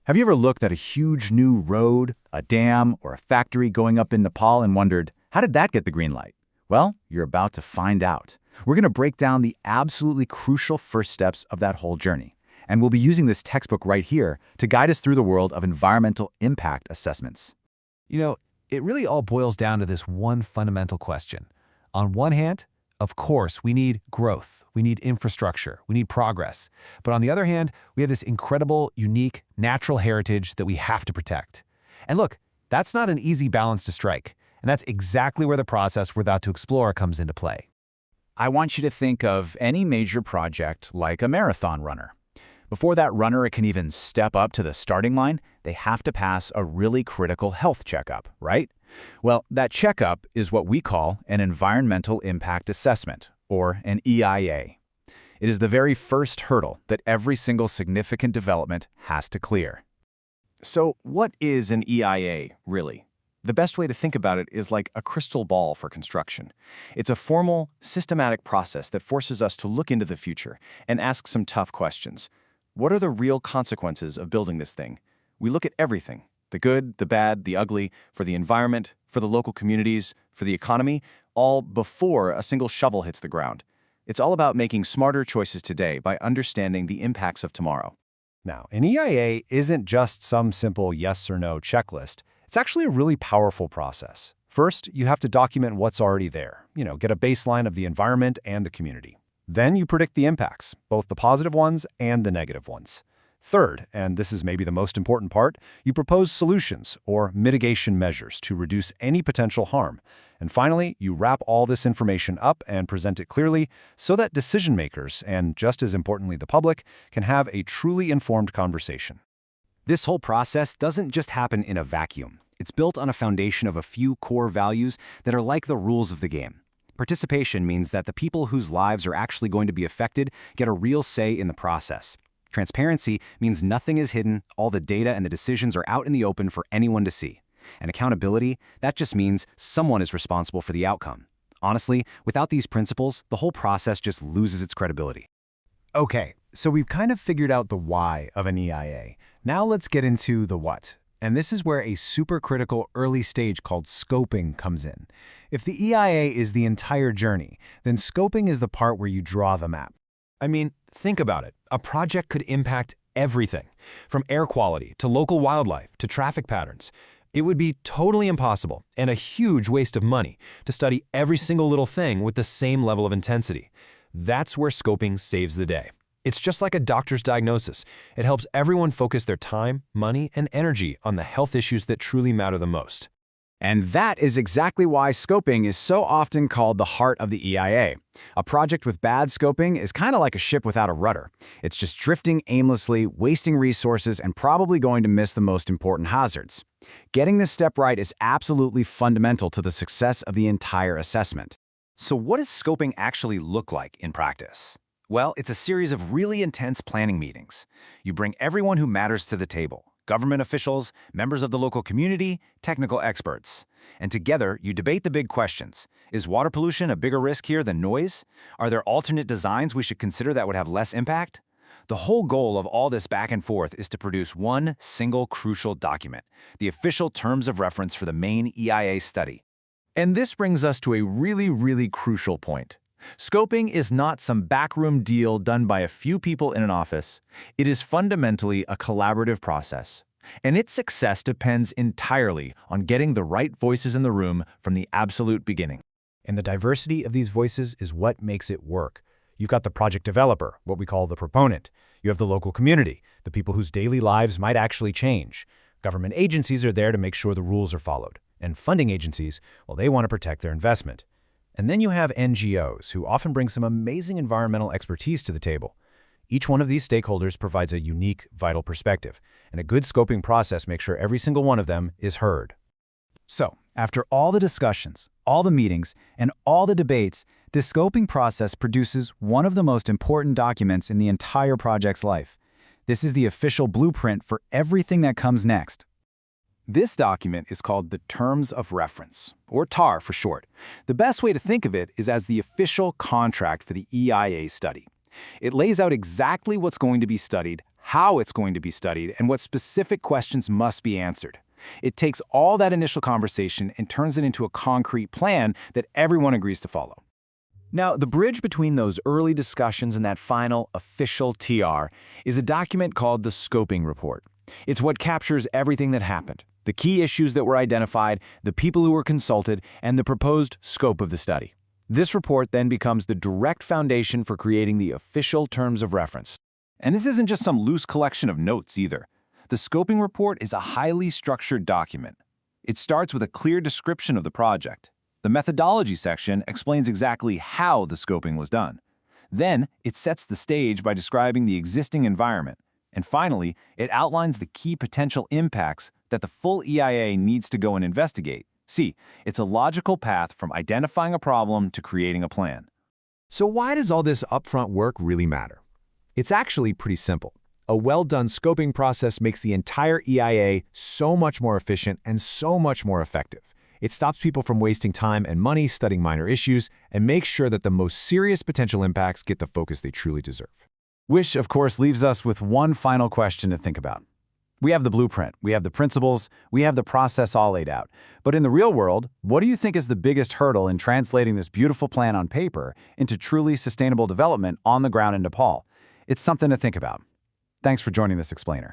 Have you ever looked at a huge new road, a dam, or a factory going up in Nepal and wondered, how did that get the green light? Well, you're about to find out. We're going to break down the absolutely crucial first steps of that whole journey. And we'll be using this textbook right here to guide us through the world of environmental impact assessments. It really all boils down to this one fundamental question. On one hand, of course, we need growth, we need infrastructure, we need progress. But on the other hand, we have this incredible, unique, natural heritage that we have to protect. And look, that's not an easy balance to strike. And that's exactly where the process we're about to explore comes into play. I want you to think of any major project like a marathon runner. Before that runner can even step up to the starting line, they have to pass a really critical health checkup, right? Well, that checkup is what we call an environmental impact assessment, or an EIA. It is the very first hurdle that every single significant development has to clear. So what is an EIA, really? The best way to think about it is like a crystal ball for construction. It's a formal, systematic process that forces us to look into the future and ask some tough questions. What are the real consequences of building this thing? We look at everything, the good, the bad, the ugly, for the environment, for the local communities, for the economy, all before a single shovel hits the ground. It's all about making smarter choices today by understanding the impacts of tomorrow. Now, an EIA isn't just some simple yes or no checklist. It's actually a really powerful process. First, you have to document what's already there. Get a baseline of the environment and the community. Then you predict the impacts, both the positive ones and the negative ones. Third, and this is maybe the most important part, you propose solutions or mitigation measures to reduce any potential harm. And finally, you wrap all this information up and present it clearly so that decision makers, and just as importantly the public, can have a truly informed conversation. This whole process doesn't just happen in a vacuum. It's built on a foundation of a few core values that are like the rules of the game. Participation means that the people whose lives are actually going to be affected get a real say in the process. Transparency means nothing is hidden, all the data and the decisions are out in the open for anyone to see. And accountability, that just means someone is responsible for the outcome. Honestly, without these principles, the whole process just loses its credibility. Okay, so we've kind of figured out the why of an EIA. Now let's get into the what. And this is where a supercritical early stage called scoping comes in. If the EIA is the entire journey, then scoping is the part where you draw the map. I mean, think about it. A project could impact everything, from air quality to local wildlife to traffic patterns. It would be totally impossible and a huge waste of money to study every single little thing with the same level of intensity. That's where scoping saves the day. It's just like a doctor's diagnosis. It helps everyone focus their time, money, and energy on the health issues that truly matter the most. And that is exactly why scoping is so often called the heart of the EIA. A project with bad scoping is kind of like a ship without a rudder. It's just drifting aimlessly, wasting resources, and probably going to miss the most important hazards. Getting this step right is absolutely fundamental to the success of the entire assessment. So what does scoping actually look like in practice? Well, it's a series of really intense planning meetings. You bring everyone who matters to the table. Government officials, members of the local community, technical experts. And together, you debate the big questions. Is water pollution a bigger risk here than noise? Are there alternate designs we should consider that would have less impact? The whole goal of all this back and forth is to produce one single crucial document, the official terms of reference for the main EIA study. And this brings us to a really crucial point. Scoping is not some backroom deal done by a few people in an office. It is fundamentally a collaborative process. And its success depends entirely on getting the right voices in the room from the absolute beginning. And the diversity of these voices is what makes it work. You've got the project developer, what we call the proponent. You have the local community, the people whose daily lives might actually change. Government agencies are there to make sure the rules are followed. And funding agencies, well, they want to protect their investment. And then you have NGOs, who often bring some amazing environmental expertise to the table. Each one of these stakeholders provides a unique, vital perspective, and a good scoping process makes sure every single one of them is heard. So, after all the discussions, all the meetings, and all the debates, the scoping process produces one of the most important documents in the entire project's life. This is the official blueprint for everything that comes next. This document is called the Terms of Reference, or TOR for short. The best way to think of it is as the official contract for the EIA study. It lays out exactly what's going to be studied, how it's going to be studied, and what specific questions must be answered. It takes all that initial conversation and turns it into a concrete plan that everyone agrees to follow. Now, the bridge between those early discussions and that final official TR is a document called the scoping report. It's what captures everything that happened, the key issues that were identified, the people who were consulted, and the proposed scope of the study. This report then becomes the direct foundation for creating the official terms of reference. And this isn't just some loose collection of notes either. The scoping report is a highly structured document. It starts with a clear description of the project. The methodology section explains exactly how the scoping was done. Then, it sets the stage by describing the existing environment. And finally, it outlines the key potential impacts that the full EIA needs to go and investigate. See, it's a logical path from identifying a problem to creating a plan. So why does all this upfront work really matter? It's actually pretty simple. A well-done scoping process makes the entire EIA so much more efficient and so much more effective. It stops people from wasting time and money studying minor issues and makes sure that the most serious potential impacts get the focus they truly deserve. Which, of course, leaves us with one final question to think about. We have the blueprint, we have the principles, we have the process all laid out. But in the real world, what do you think is the biggest hurdle in translating this beautiful plan on paper into truly sustainable development on the ground in Nepal? It's something to think about. Thanks for joining this explainer.